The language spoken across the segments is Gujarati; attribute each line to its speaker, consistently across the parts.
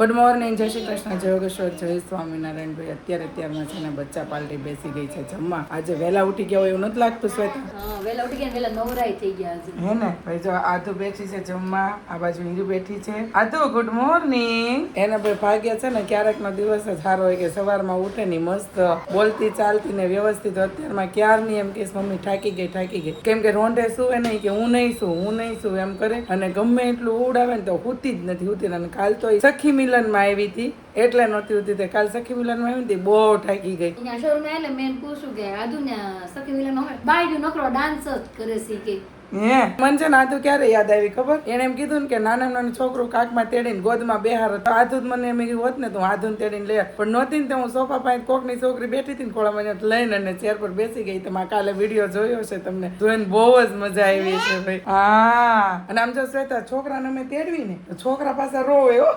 Speaker 1: ગુડ મોર્નિંગ, જય શ્રી કૃષ્ણ, જય યોગેશ્વર, જય સ્વામિનારાયણ. ભાઈ અત્યારમાં છે ને બચ્ચા પાર્ટી બેસી ગઈ છે જમવા. આજે વહેલા ઉઠી ગયા હોય એવું નથી લાગતું શ્વેતા?
Speaker 2: વહેલા ઉઠી ગયા, વહેલા નવરાઈ થઈ ગયા છે.
Speaker 1: હે ને ભાઈ, જો આધુ બેઠી છે જમવા, આ બાજુ હીરુ બેઠી છે. આધુ ગુડ મોર્નિંગ. એને ભાઈ ભાગ્ય છે ને ક્યારેક નો દિવસ જ સારો હોય કે સવારમાં ઉઠે ની મસ્ત બોલતી ચાલતી ને વ્યવસ્થિત. અત્યારમાં ક્યારની એમ કે મમ્મી થાકી ગઈ, કેમ કે રોંઢે સુવે નહીં કે હું નહીં શું એમ કરે, અને ગમે એટલું ઉડાવે ને તો હુતી જ નથી. અને કાલ તો સખી મિલન માં આવી હતી એટલે નહોતી ઉતી. કાલ સખી મિલન માં આવી હતી, બહુ થાકી ગઈ.
Speaker 2: અહીંયા શરૂ માં એટલે મેં પૂછ્યું કે આદુ ને સખી મિલન માં બાયડું નકરો ડાન્સ જ કરે છે કે
Speaker 1: હે મન છે ને આધુ ક્યારે યાદ આવી ખબર? એને એમ કીધું ને કે નાનું છોકરું કાકમાં તેડીને ગોદમાં બેહારો તો આધુ મને એમ હોત ને તો હું આધુને તેડીને લઈ પણ નહોતી ને તો હું સોફા પાસે કોકની છોકરી બેઠી હતી ને ખોળામાં લઈને અને ચેર પર બેસી ગઈ. તો કાલે વિડીયો જોયો છે, તમને જોઈને બહુ જ મજા આવી છે ભાઈ. હા, અને આમ જો શ્વેતા છોકરાને અમે તેડવી ને તો છોકરા પાસે રોવે હો.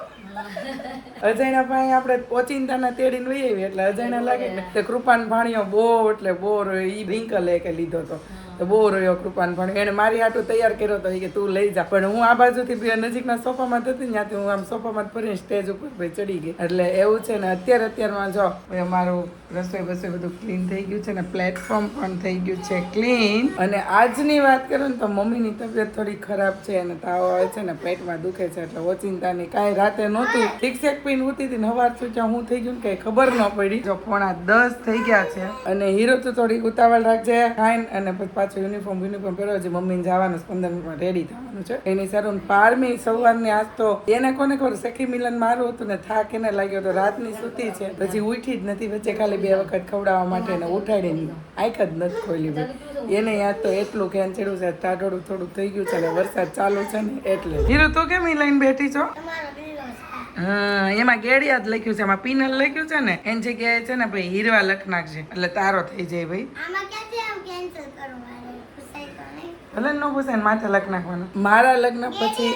Speaker 1: અજયના પાસે આપણે ઓચિંતાના તેડીને વહી આવી એટલે અજયના લાગે ને કૃપાન ભાણિયો બહુ એટલે બહુ રોયો. ઈ રિંકલ કે લીધો તો બહુ રોયો કૃપાન ભાણિયો. એને મારી હાટું તૈયાર કર્યો હતો કે તું લઈ જા, પણ હું આ બાજુથી નજીકના સોફામાં હતી ત્યાંથી હું આમ સોફામાં ફરીને સ્ટેજ ઉપર ભાઈ ચડી ગઈ. એટલે એવું છે ને અત્યારમાં જો અમારું રસોઈ બસોઈ બધું ક્લીન થઈ ગયું છે ને પ્લેટફોર્મ પણ થઈ ગયું છે ક્લીન. અને આજની વાત કરું ને તો મમ્મીની તબિયત થોડી ખરાબ છે અને તાવ આવે છે ને પેટમાં દુખે છે એટલે ઓચિંતાની કાંઈ રાતે નહોતું ઠીક છે પીને ઉતી હતી ને હવાર સુધી હું થઈ ગયું ને કઈ ખબર ન પડી. જો 9:45 થઈ ગયા છે અને હીરો તો થોડી ઉતાવળ રાખજે ખાઈને અને પછી પાછો યુનિફોર્મ પહેરવો છે. મમ્મીને જવાનું 15 મિનિટમાં રેડી થવાનું છે. એની સારું 12મી સવારની આજ તો એને કોને ખબર સખી મિલન મારું હતું ને થાક એને લાગ્યો તો રાતની સૂતી છે પછી ઉઠી જ નથી. વચ્ચે ખાલી 2 વખત ખવડાવવા માટે એને ઉઠાડીને આંખ જ નથી ખોલી ભાઈ. એને યાદ તો એટલું ખેન ચડ્યું છે, ટાઢોડું થોડું થઈ ગયું છે ને વરસાદ ચાલુ છે ને એટલે. હીરો તું કેમ ઈ લઈને બેઠી છો? હા, એમાં ગેડિયા જ લખ્યું છે, એમાં પિનલ લખ્યું છે ને એની જગ્યાએ છે ને ભાઈ હીરવા લખ નાખજે એટલે તારો થઈ જાય ભાઈ. ભલે ન પૂછાય ને માથે લખ નાખવાનું. મારા લગ્ન પછી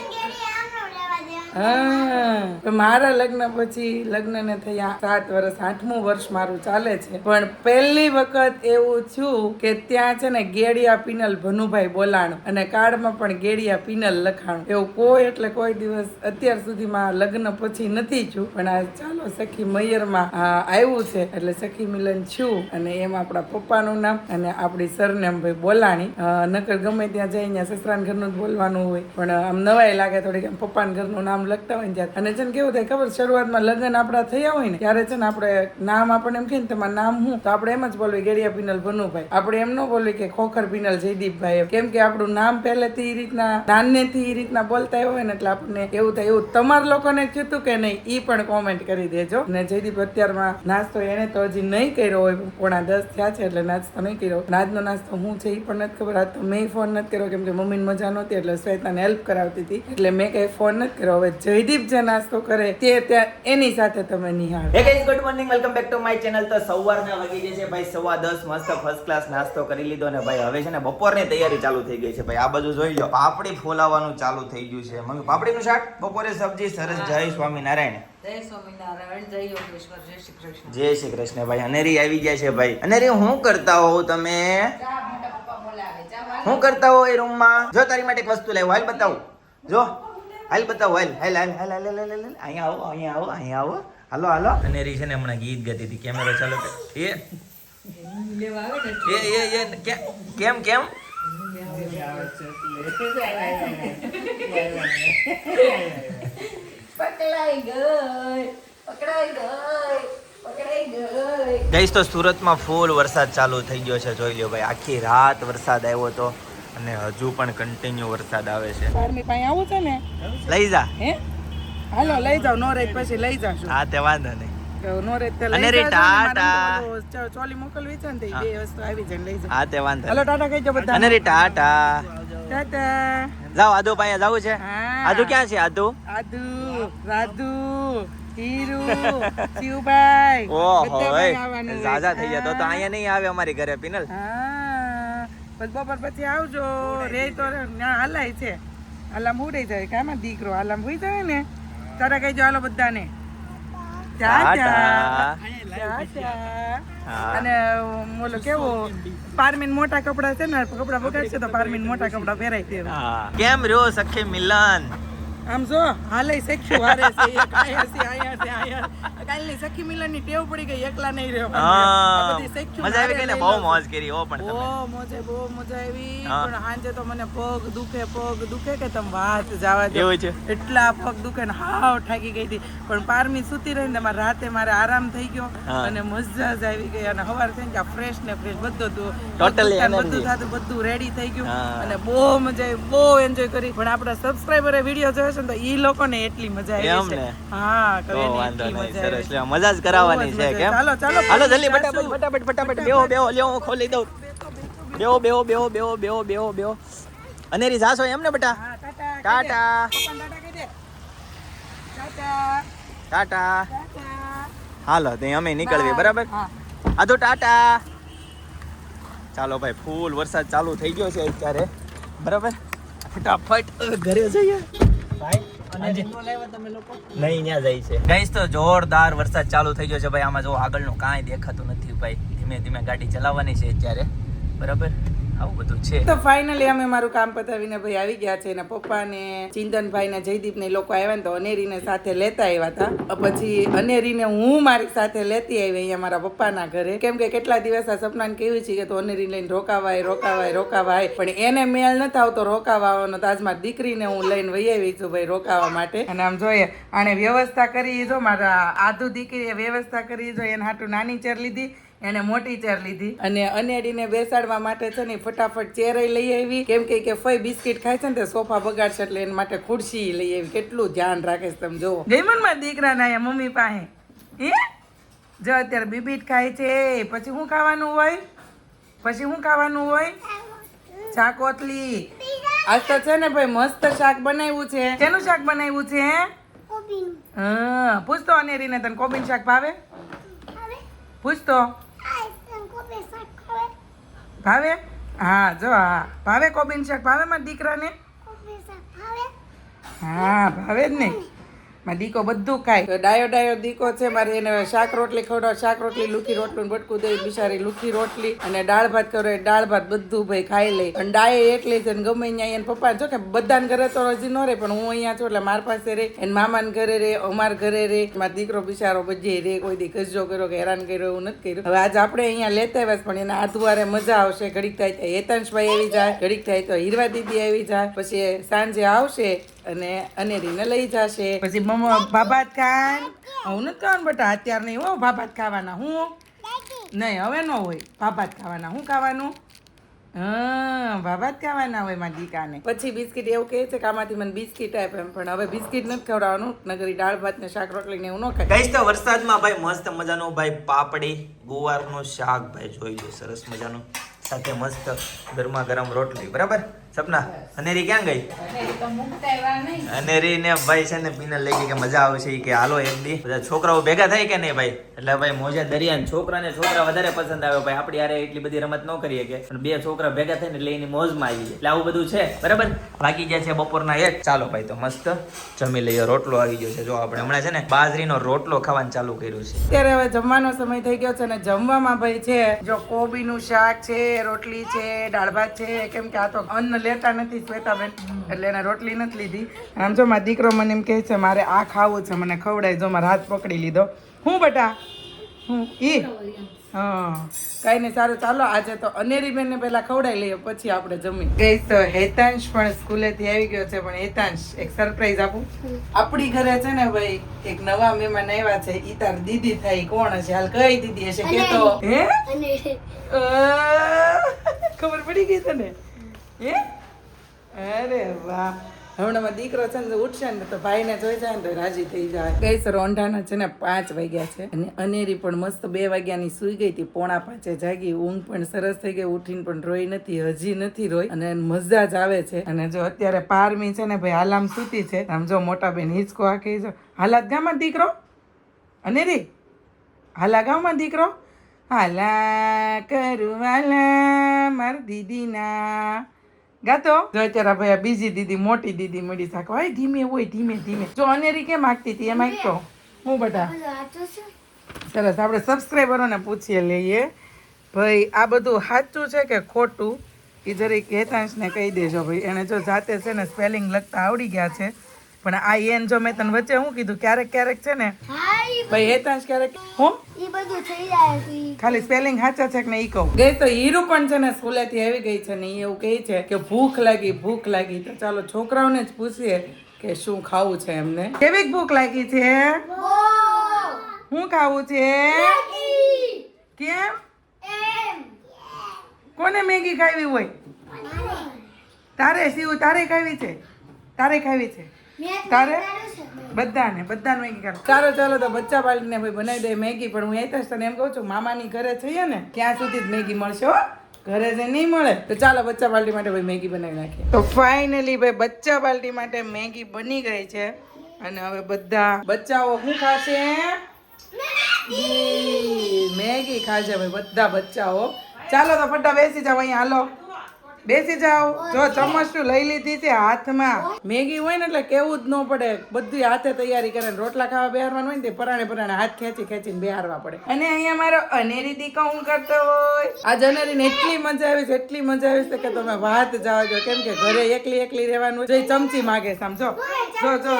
Speaker 1: મારા લગ્ન પછી લગ્નને થયા 7 વર્ષ, 8મું વર્ષ મારું ચાલે છે. પણ પહેલી વખત એવું થયું કે ત્યાં છે ને ગેડિયા પિનલ ભનુભાઈ બોલાણું અને કાર્ડમાં પણ ગેડિયા પિનલ લખાણું. એવું કોઈ એટલે કોઈ દિવસ અત્યાર સુધીમાં લગ્ન પછી નથી થયું. પણ આ ચાલો સખી મૈયરમાં આવ્યું છે એટલે સખી મિલન થયું. અને એમાં આપણા પપ્પાનું નામ અને આપણી સરનેમ ભાઈ બોલાણી. નકર ગમે ત્યાં જઈને સસરાન ઘરનું જ બોલવાનું હોય પણ આમ નવાઈ લાગે થોડીક પપ્પાના ઘરનું નામ લખતા હોય ને ત્યારે. અને છે ને કેવું થાય ખબર, શરૂઆતમાં લગ્ન આપડા થયા હોય ને ત્યારે છે ને આપણે નામ આપણને એમ કહે ને તમારું નામ શું તો આપણે એમ જ બોલવી ગેડિયા પિનલ ભનુભાઈ. આપણે એમ ન બોલવી કે ખોખર પિનલ જયદીપભાઈ, કેમ કે આપણું નામ પહેલેથી એ રીતના નાનેથી એ રીતના બોલતા હોય ને એટલે આપણને એવું થાય. એવું તમારા લોકોને થયું કે નહીં ઈ પણ કોમેન્ટ કરી દેજો. અને જયદીપ અત્યારમાં નાસ્તો એને તો હજી નહીં કર્યો હોય, 9:45 થયા છે એટલે નાસ્તો નહીં કર્યો. આજનો નાસ્તો હું છે એ પણ નથી ખબર. આજ તો મેં ફોન નથી કર્યો કેમ કે મમ્મીને મજા નહોતી એટલે શ્વેતાને હેલ્પ કરાવતી હતી એટલે મેં કઈ ફોન નથી કર્યો. હવે જયદીપ જે નાસ્તો કરે તે ત્યાં એની સાથે તમે નિહાળ.
Speaker 3: Hey guys, good morning, welcome back to my channel. તો સવારના વાગી ગયા છે ભાઈ 10:15, મસ્ત ફર્સ્ટ ક્લાસ નાસ્તો કરી લીધો ને ભાઈ હવે છે ને બપોરની તૈયારી ચાલુ થઈ ગઈ છે ભાઈ. આ બધું જોઈ લો, પાપડી ફોલાવાનું ચાલુ થઈ ગયું છે. મમ્મી પાપડીનું શાક, બપોરે સબ્જી, સરસ. જય સ્વામિનારાયણ.
Speaker 2: જય સ્વામિનારાયણ, જય યોગેશ્વર, જય શ્રી કૃષ્ણ.
Speaker 3: જય શ્રી કૃષ્ણ ભાઈ. અનેરી આવી ગયા છે ભાઈ. અનેરી હું કરતા હો તમે? હું કરતા હો એ રૂમમાં? જો તારી માટે એક વસ્તુ લાવ્યો, હાલ બતાવું. જો હાલ બતાવો, હાલ અહીંયા આવો. હાલો. અનેરી છે ને હમણાં ગીત ગાતી હતી. કેમેરો ચાલુ કર. કેમ ગઈસ તો સુરતમાં ફૂલ વરસાદ ચાલુ થઈ ગયો છે. જોઈ લ્યો ભાઈ, આખી રાત વરસાદ આવ્યો હતો અને હજુ પણ કન્ટિન્યુ વરસાદ આવે છે.
Speaker 1: 12મી પાસે આવું છે ને
Speaker 3: લઈ જા.
Speaker 1: હે હાલો લઈ જાવ. નો રેત પછી લઈ જાશું.
Speaker 3: હા તે વાંધો નહીં.
Speaker 1: નો રેત તે લઈ
Speaker 3: અનેરી ટાટા.
Speaker 1: ચોલી મોકલવી છે ને તે 2 વસ્તુ આવી જાય લઈ જાવ.
Speaker 3: હા તે વાંધો.
Speaker 1: હાલો ટાટા કહીજો બધા.
Speaker 3: અનેરી ટાટા.
Speaker 1: ટાટા.
Speaker 3: જાઓ આદુ પાસે જવું છે. આદુ ક્યાં છે? આદુ,
Speaker 1: રાધુ, હીરુ, શિવભાઈ
Speaker 3: ઓહો
Speaker 1: આવવાનું.
Speaker 3: ઝાઝા થઈ ગયા તો અહીંયા નહીં આવે અમારી ઘરે પિનલ.
Speaker 1: હા બસ બપોર પછી આવજો. રે તો હલાય છે. આલામ ઉડાઈ જાય કામાં દીકરો આલામ હોઈ જાય ને તારા કહીજો હાલો બધાને અને બોલો કેવો પારમીન મોટા કપડા છે ને કપડા બગાડશે તો પારમીન મોટા કપડા પહેરાય છે.
Speaker 3: કેમ રહ્યો સખી મિલન?
Speaker 1: આમ જો હાલે સખ્યું હારે છે એક અહીંયા કાલની સખી મિલનની ટેવ પડી ગઈ એકલા નહીં રહેવાનું આ બધી સખ્યું
Speaker 3: મજા આવી ગઈ ને બહુ મોજ કરી હો પણ તમે
Speaker 1: બહુ મજા આવી પણ સાંજે તો મને પગ દુખે કે તમે વાત જવા દો
Speaker 3: એવું છે
Speaker 1: એટલા પગ દુખે ને હાવ થાકી ગઈ હતી પણ પારમી સુતી રહીને મારે રાતે મારે આરામ થઈ ગયો અને મજા જ આવી ગઈ અને સવાર થઈને કે ફ્રેશ ને ફ્રેશ બધું બધું થતું બધું રેડી થઈ ગયું અને બહુ મજા આવી બહુ એન્જોય કરી પણ આપણા સબસ્ક્રાઇબરે વિડીયો જોયો છે ને તો ઈ લોકોને એટલી મજા આવી છે હા કઈ
Speaker 3: વાંધો નહીં સરસ લે મજા જ કરાવવાની છે કેમ
Speaker 1: ચાલો
Speaker 3: હાલો જલ્દી ફટાફટ બેહો લ્યો હું ખોલી દઉં બેહો અનેરી જાશો એમ ને બેટા ટાટા ટાટા હાલો તે અમે નીકળવી બરાબર આ તો ટાટા ચાલો ભાઈ ફૂલ વરસાદ ચાલુ થઈ ગયો છે અત્યારે બરાબર ફટાફટ ઘરે જઈએ નહીં ત્યાં જાય છે ગાઈસ તો જોરદાર વરસાદ ચાલુ થઈ ગયો છે ભાઈ આમાં જો આગળનું કાંઈ દેખાતું નથી ભાઈ ધીમે ધીમે ગાડી ચલાવવાની છે અત્યારે બરાબર આવું બધું છે
Speaker 1: તો ફાઇનલી અમે મારું કામ પતાવીને ભાઈ આવી ગયા છે એના પપ્પા ને ચિંતનભાઈ ને જયદીપ ને લોકો આવ્યા ને તો અનેરીને સાથે લેતા આવ્યા હતા પછી અનેરીને હું મારી સાથે લેતી આવી અહીંયા મારા પપ્પાના ઘરે કેમ કે કેટલા દિવસ આ સપનાને કેવી છે કે તો અનેરી લઈને રોકાવાય પણ એને મેળ નથી આવતો રોકાવા આવવાનો તો આજ મારી દીકરીને હું લઈને વહી આવી છું ભાઈ રોકાવા માટે અને આમ જોઈએ આને વ્યવસ્થા કરી જો મારા આધુ દીકરીએ વ્યવસ્થા કરી જો એને હાટું નાની ચેર લીધી એને મોટી ચેર લીધી અને અનેડીને બેસાડવા માટે છે ને ફટાફટ ચેર લઈ આવી કેમ કે ફઈ બિસ્કિટ ખાય છે ને તે સોફા બગાડશે એટલે એના માટે ખુરશી લઈ આવી કેટલું ધ્યાન રાખે છે તમે જોવો ગઈમનમાં દીકરા ના મમ્મી પાસે જો અત્યારે બીબીટ ખાય છે પછી શું ખાવાનું હોય શાકોતલી આજ તો છે ને ભાઈ મસ્ત શાક બનાવ્યું છે શેનું શાક બનાવ્યું છે હા પૂછતો અનેરીને તને કોબીન શાક ભાવે પૂછતો ભાવે હા જો હા ભાવે કોબીન શાક ભાવે મારા દીકરાને હા ભાવે જ નહીં મારા દીકો બધું ખાય તો ડાયો દીકો છે મારે એને શાક રોટલી ખવડાવ શાક રોટલી લુખી રોટલું બટકું દઈ બિચારી લુખી રોટલી અને દાળ ભાત કરો દાળ ભાત બધું ભાઈ ખાઈ લે અને ડાય એટલી છે ને ગમે અહીંયા એને પપ્પા જો કે બધાને ઘરે તો હજી ન રહે પણ હું અહીંયા છું એટલે મારા પાસે રે એને મામાને ઘરે રે અમારા ઘરે રે મારો દીકરો બિચારો બધી રે કોઈ દી કજ્જો કર્યો કે હેરાન કર્યો એવું નથી કર્યું હવે આજે આપણે અહીંયા લેતા આવ્યા પણ એના આધુવારે મજા આવશે ઘડીક થાય તો હેતાંશભાઈ આવી જાય ઘડીક થાય તો હીરવા દીદી આવી જાય પછી સાંજે આવશે અને અનેરીને લઈ જશે પછી મમ્મા ભાભાત ખાન હું નથી ખાવાનું બેટા અત્યારે નહીં હો ભાભાત ખાવાના હું નહીં હવે ન હોય ભાભાત ખાવાના હું ખાવાનું હા ભાભાત ખાવાના હોય મારા દીકાને પછી બિસ્કિટ એવું કહે છે કે આમાંથી મને બિસ્કિટ આપે એમ પણ હવે બિસ્કિટ નથી ખવડાવવાનું નગરી દાળ ભાત ને શાક રોટલી ને એવું ન ખાય
Speaker 3: ગાઈસ તો વરસાદમાં ભાઈ મસ્ત મજાનું ભાઈ પાપડી ગુવારનું શાક ભાઈ જોઈ લો સરસ મજાનું સાથે મસ્ત ગરમા ગરમ રોટલી બરાબર સપના અનેરી ક્યાં ગઈ અનેરી ને ભાઈ છે ને પીને લઈ ગઈ કે મજા આવશે કે હાલો એક દી બધા છોકરાઓ ભેગા થાય કે નહીં ભાઈ એટલે ભાઈ મોજા દરિયા છોકરા વધારે પસંદ આવે ભાઈ આપડી યારે એટલી બધી રમત ન કરીએ કે પણ બે છોકરા ભેગા થાય ને એટલે એની મોજમાં આવી જાય એટલે આવું બધું છે બરાબર વાગી ગયા છે બપોરના 1 ચાલો ભાઈ તો મસ્ત જમી લઈએ રોટલો આવી ગયો છે જો આપણે હમણાં છે ને બાજરીનો રોટલો ખાવાનું ચાલુ કર્યું છે
Speaker 1: અત્યારે હવે જમવાનો સમય થઈ ગયો છે ને જમવામાં ભાઈ છે જો કોબીનું શાક છે રોટલી છે દાળ ભાત છે કેમ કે આ તો અન્ન લેતા નથી શ્વેતાબેન એટલે એને રોટલી નથી લીધી આમ જો મારો દીકરો મને એમ કહે છે મારે આ ખાવું છે મને ખવડાય જો મારા હાથ પકડી લીધો હું બેટા હું હા કઈ નહીં સારું ચાલો આજે તો અનેરી બેન ને પેલા ખવડાવી લઈએ પછી આપણે જમી ગઈ તો હેતાંશ પણ સ્કૂલેથી આવી ગયો છે પણ હેતાંશ એક સરપ્રાઈઝ આપું આપણી ઘરે છે ને ભાઈ એક નવા મહેમાન આવ્યા છે ઈ તાર દીદી થાય કોણ હશે હાલ કઈ દીદી હશે કે તો હે ખબર પડી ગઈ તને હે અરે વાહ હમણાં મારો દીકરો છે ને ઉઠશે ને તો ભાઈને જોઈ જાય ને તો રાજી થઈ જાય ગઈ સર ઓંઢાના છે ને 5 વાગ્યા છે અને અનેરી પણ મસ્ત 2 વાગ્યાની સુઈ ગઈ હતી 4:45 જાગી ઊંઘ પણ સરસ થઈ ગઈ ઉઠીને પણ રોઈ નથી હજી નથી રોઈ અને મજા જ આવે છે અને જો અત્યારે પારમી છે ને ભાઈ હાલામ સૂતી છે આમ જો મોટા બેન હિંચકો આખી જો હાલાત ગામમાં દીકરો અનેરી હાલા ગામમાં દીકરો હાલા કરું વાલા માર દીદીના ગાતો જો અત્યારે ભાઈ બીજી દીદી મોટી દીદી મળી શાક હોય ધીમે હોય ધીમે ધીમે જો અનેરી કેમ આગતી હતી એમાં એક તો હું બધા સરસ આપણે સબસ્ક્રાઈબરોને પૂછીએ લઈએ ભાઈ આ બધું સાચું છે કે ખોટું એ જરીક હેતાંશને કહી દેજો ભાઈ એને જો જાતે છે ને સ્પેલિંગ લખતા આવડી ગયા છે પણ આ એન જો મેં તને વચ્ચે હું કીધું ક્યારેક ક્યારેક છે ને
Speaker 4: હા
Speaker 1: ભાઈ હેતાંશ ક્યારેક હું
Speaker 4: ઈ બધું થઈ જાય છે
Speaker 1: ખાલી સ્પેલિંગ સાચા છે કે નહીં ઈ કહું ગઈ તો હીરુ પણ છે ને સ્કૂલેથી આવી ગઈ છે ને ઈ એવું કહે છે કે ભૂખ લાગી તો ચાલો છોકરાઓને જ પૂછીએ કે શું ખાવું છે એમને કેવી ભૂખ લાગી છે શું ખાવું છે કેમ કોને મેગી ખાવી હોય તારે શિવ તારે ખાવી છે તારે બધાને મેગી ખાવી ચાલો તો બચ્ચા પાલટીને ભાઈ બનાવી દે મેગી પણ હું એ તને એમ કહું છું મામાની ઘરે છીએ ને ત્યાં સુધી જ મેગી મળશે હો ઘરે જે નહીં મળે તો ચાલો બચ્ચા પાર્ટી માટે ભાઈ મેગી બનાવી નાખીએ તો ફાઇનલી ભાઈ બચ્ચા પાર્ટી માટે મેગી બની ગઈ છે અને હવે બધા બચ્ચાઓ શું ખાશે મેગી ખાશે ભાઈ બધા બચ્ચાઓ ચાલો તો ફટા બેસી જાઓ અહીંયા હાલો બેસી જાઓ જો ચમચું લઈ લીધી છે હાથમાં મેગી હોય ને એટલે કેવું જ ન પડે બધું હાથે તૈયારી કરે રોટલા ખાવા બેહારવાનું હોય ને તે પરાણે હાથ ખેંચીને બેહારવા પડે અને અહીંયા મારો અનેરી દીકો હું કરતો હોય આજ અનેરીને એટલી મજા આવી છે કે તમે વાત જાઓ છો કેમ કે ઘરે એકલી રહેવાનું છે ચમચી માગે સમજો જો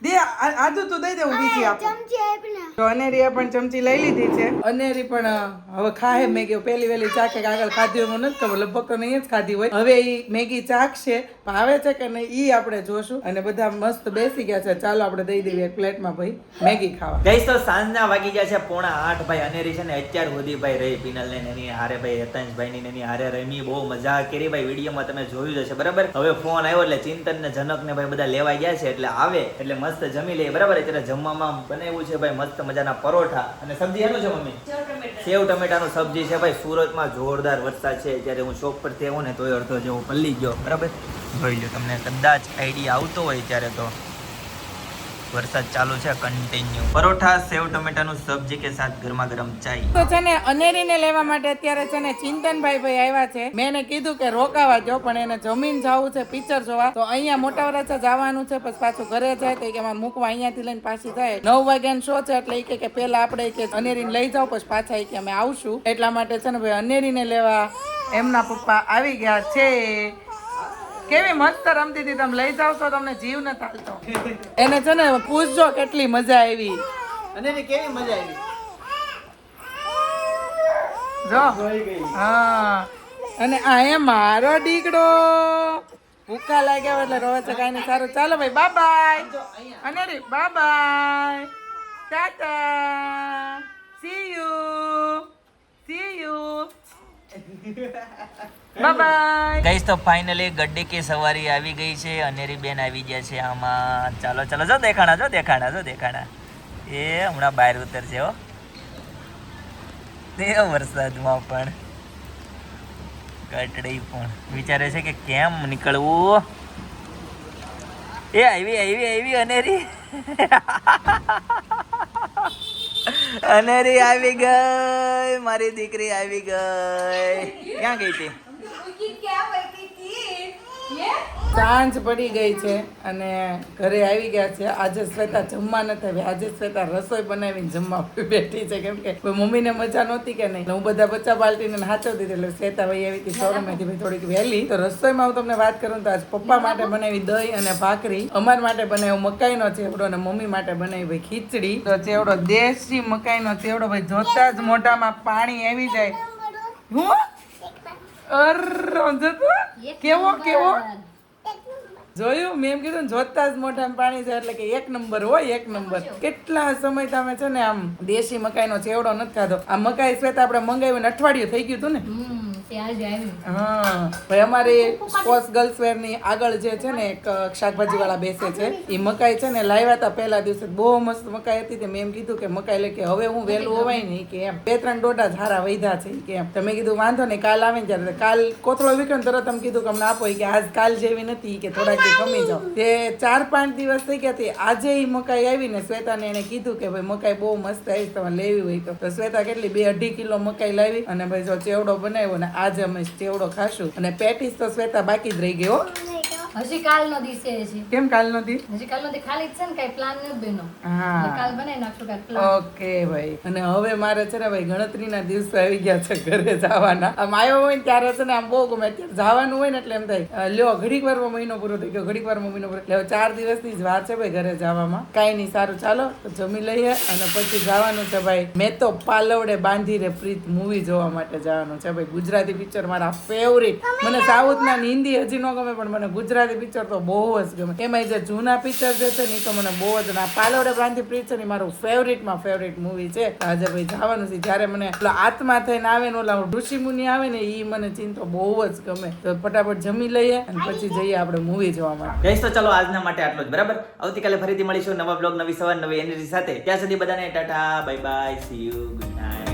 Speaker 1: દે આજુ તું દઈ દે હું બીજી આપું
Speaker 4: ચમચી આપને
Speaker 1: તો અનેરીએ પણ ચમચી લઈ લીધી છે અનેરી પણ હવે ખાહે મેગી પેલી વેલી ચાખે આગળ ખાધી હોય મને નથી ખબર લગભગ તો નહીં જ ખાધી હોય હવે ઈ મેગી ચાખશે ભાવે છે કે નહીં ઈ આપણે જોશું અને બધા મસ્ત બેસી ગયા છે ચાલો આપણે દઈ દઈએ એક પ્લેટમાં ભાઈ મેગી ખાવા
Speaker 3: ગઈસ તો સાંજના વાગી ગયા છે 7:45 ભાઈ અનેરી છે ને અત્યાર સુધી ભાઈ રહી પિનલ ને એની હારે ભાઈ હેતાંશભાઈ ની એની હારે રમી બહુ મજા કરી ભાઈ વિડીયોમાં તમે જોયું જ હશે બરાબર હવે ફોન આવ્યો એટલે ચિંતન ને જનક ને ભાઈ બધા લેવા ગયા છે એટલે આવે એટલે મસ્ત જમી લઈએ બરાબર અત્યારે જમવામાં બનાવ્યું છે ભાઈ મસ્ત મજાના પરોઠા અને સબ્જી એનું છે મમ્મી સેવ ટમેટાનું સબ્જી છે ભાઈ સુરતમાં જોરદાર વરસાદ છે જ્યારે હું શોપ પરથી આવું ને તોય અડધો જેવો પલ્લી ગયો બરાબર જોઈ લો તમને કદાચ આઈડિયા આવતો હોય ત્યારે તો વરસાદ ચાલુ છે કન્ટિન્યુ પરોઠા સેવ ટમેટાનું સબ્જી કે સાથ ગરમા ગરમ ચાય
Speaker 1: તો છે ને અનેરીને લેવા માટે અત્યારે છે ને ચિંતનભાઈ ભાઈ આવ્યા છે મેં એને કીધું કે રોકાવા જો પણ એને જમીન જવું છે પિક્ચર જોવા તો અહીંયા મોટા વરાછા જવાનું છે પછી પાછું ઘરે જાય તો કે મૂકવા અહીંયાથી લઈને પાછી થાય 9 વાગ્યાનો શો છે એટલે એ કે પેલા આપણે કે અનેરીને લઈ જાવ પછી પાછા કે અમે આવશું એટલા માટે છે ને ભાઈ અનેરીને લેવા એમના પપ્પા આવી ગયા છે કેવી મસ્ત રમતી હતી તમે લઈ જાવ તો તમને જીવ ન થાલતો એને છે ને પૂછજો કેટલી મજા આવી
Speaker 5: અને કેવી મજા આવી
Speaker 1: જો હા અને આ એ મારો દીકડો ભૂખા લાગ્યા હોય એટલે રોવે છે કાંઈ નહીં સારું ચાલો ભાઈ બાય અને by Tata C you bye
Speaker 3: guys તો ફાઇનલી ગड्डी की સવારી આવી ગઈ છે અનેરી બેન આવી ગયા છે આમાં ચાલો જો દેખાણા એ હમણાં બહાર ઉતરશે હો તે વરસાદમાં પણ કટડી પણ વિચારે છે કે કેમ નીકળવું એ આવી અનેરી અનેરી આવી ગઈ મારી દીકરી આવી ગઈ ક્યાં ગઈ હતી
Speaker 1: સાંજ પડી ગઈ છે અને ઘરે આવી ગયા છે આજે શ્વેતા જમવા નથી આવી આજે શ્વેતા રસોઈ બનાવીને જમવા બેઠી છે કેમ કે કોઈ મમ્મીને મજા નહોતી કે નહીં હું બધા બચ્ચા પાલટીને હાચવતી હતી એટલે શ્વેતા ભાઈ આવી હતી શોરૂમેથી ભાઈ થોડીક વહેલી તો રસોઈમાં હું તમને વાત કરું તો આજ પપ્પા માટે બનાવી દહીં અને ભાખરી અમાર માટે બનાવ્યો મકાઈનો ચેવડો અને મમ્મી માટે બનાવી ભાઈ ખીચડી તો ચેવડો દેશી મકાઈનો ચેવડો ભાઈ જોતા જ મોઢામાં પાણી આવી જાય હું કેવો જોયું મેં એમ કીધું ને જોતા જ મોઢામાં પાણી છે એટલે કે એક નંબર હોય એક નંબર કેટલા સમય તમે છે ને આમ દેશી મકાઈનો ચેવડો નથી ખાધો આ મકાઈ શ્વેતા આપણે મંગાવ્યું ને અઠવાડિયું થઈ ગયું હતું ને હા ભાઈ અમારી સ્પોર્ટ્સ ગર્લ્સ વેર ની આગળ જે છે ને એક શાકભાજી વાળા બેસે છે એ મકાઈ છે ને લાવ્યા હતા પહેલા દિવસે બહુ મસ્ત મકાઈ હતી મેં એમ કીધું કે મકાઈ લે કે હવે હું વહેલું હોવાય નહીં કે એમ 2-3 ડોડા ઝારા વૈધા છે કે એમ તમે કીધું વાંધો નહીં કાલ આવે ને ત્યારે કાલ કોથળો વીકણ તરત તમે કીધું કે અમને આપો કે આજ કાલ જેવી નથી કે થોડાક કમી જાવ તે 4-5 દિવસ થઈ ગયા હતી આજે એ મકાઈ આવી ને શ્વેતાને એને કીધું કે ભાઈ મકાઈ બહુ મસ્ત આવી તમારે લેવી હોય તો શ્વેતા કેટલી 2-2.5 કિલો મકાઈ લાવી અને ભાઈ જો ચેવડો બનાવ્યો ને આજે અમે ચેવડો ખાશું અને પેટીસ તો શ્વેતા બાકી જ રહી ગયો
Speaker 2: હજી કાલનો દિવસે છે.
Speaker 1: કેમ કાલ નથી?
Speaker 2: હજી કાલનો દી ખાલી જ છે ને કઈ પ્લાન નથી બેનો.
Speaker 1: હા
Speaker 2: એટલે કાલ બનાવી નાખશું કાંઈક plan.
Speaker 1: ઓકે ભાઈ. અને હવે મારે છે ને ભાઈ ગણતરીના દિવસો આવી ગયા છે ઘરે જવાના. આમ આવ્યો હોય ને ત્યારે છે ને આમ બહુ ગમે. અત્યારે જવાનું હોય ને એટલે એમ થાય લ્યો ઘડીક વારમાં મહિનો પૂરો થઈ ગયો, ઘડીક વારમાં મહિનો પૂરો. એટલે હવે 4 દિવસની જ વાર છે ભાઈ ઘરે જવામાં. કાંઈ નહીં, સારું ચાલો તો જમી લઈએ અને પછી જવાનું છે ભાઈ. મેં તો પાલવડે બાંધી રે પ્રીત મૂવી જોવા માટે જવાનું છે ભાઈ. ગુજરાતી પિક્ચર મારા ફેવરિટ. મને સાઉથના ને હિન્દી હજી ન ગમે પણ મને ગુજરાતી પિક્ચર તો બહુ જ ગમે. એમાં જે જૂના પિક્ચર જે છે ને એ તો મને બહુ જ, આ પાલવડે બાંધી પ્રીત છે ને એ મારું ફેવરિટમાં ફેવરિટ મૂવી છે. આજે ભાઈ જવાનું છે. જ્યારે મને ઓલો આત્મા થઈને આવે ને ઓલા ઋષિ મુનિ આવે ને એ મને ચિંતો બહુ જ ગમે. તો ફટાફટ જમી લઈએ અને પછી જઈએ આપણે મૂવી જોવા માટે.
Speaker 3: ગાઈસ તો ચલો આજના માટે આટલું જ, બરાબર. આવતીકાલે ફરીથી મળીશું નવા બ્લોગ, નવી સવાર, નવી એનર્જી સાથે. ત્યાં સુધી બધાને Tata, bye bye, C you, good night.